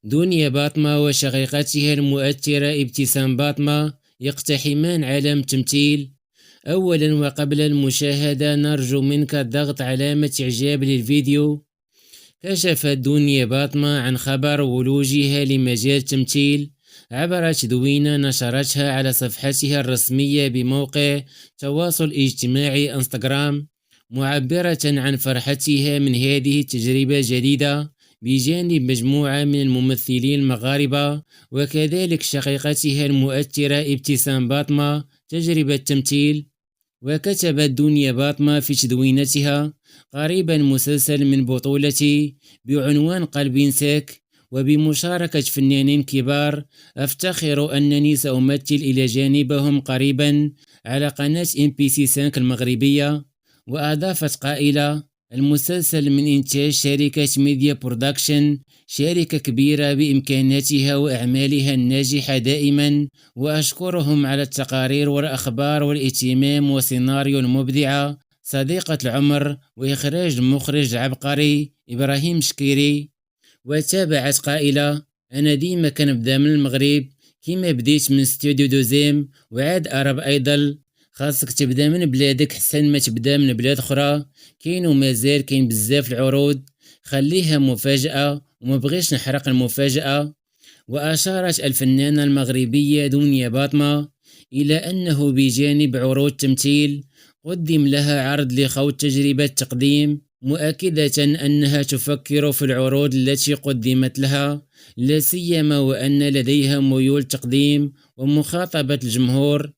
دنيا باطمة وشقيقتها المؤثرة ابتسام باطمة يقتحمان عالم التمثيل. أولا وقبل المشاهدة نرجو منك ضغط علامة إعجاب للفيديو. كشفت دنيا باطمة عن خبر ولوجها لمجال التمثيل عبر تدوينة نشرتها على صفحتها الرسمية بموقع التواصل الاجتماعي انستغرام، معبرة عن فرحتها من هذه التجربة الجديدة بجانب مجموعة من الممثلين المغاربة وكذلك شقيقتها المؤثرة ابتسام باطمة تجربة التمثيل. وكتبت دنيا باطمة في تدوينتها: قريبا مسلسل من بطولتي بعنوان قلب ساك وبمشاركة فنانين كبار، أفتخر أنني سأمثل إلى جانبهم قريبا على قناة MBC5 المغربية. وأضافت قائلة: المسلسل من إنتاج شركة ميديا برودكشن، شركة كبيرة بإمكاناتها وأعمالها الناجحة دائما، وأشكرهم على التقارير والأخبار والاهتمام والسيناريو المبدعة. صديقة العمر وإخراج المخرج العبقري إبراهيم شكيري. وتابعت قائلة: أنا ديما كنبدا من المغرب كيما بديت من ستوديو دوزيم وعاد أرب أيضا. خاصك تبدا من بلادك حسن ما تبدا من بلاد أخرى، كاين ومازال كاين بزاف العروض، خليها مفاجأة وما بغيش نحرق المفاجأة. وأشارت الفنانة المغربية دنيا باطمة إلى أنه بجانب عروض تمثيل قدم لها عرض لخوض تجربة تقديم، مؤكدة أنها تفكر في العروض التي قدمت لها، لا سيما وأن لديها ميول تقديم ومخاطبة الجمهور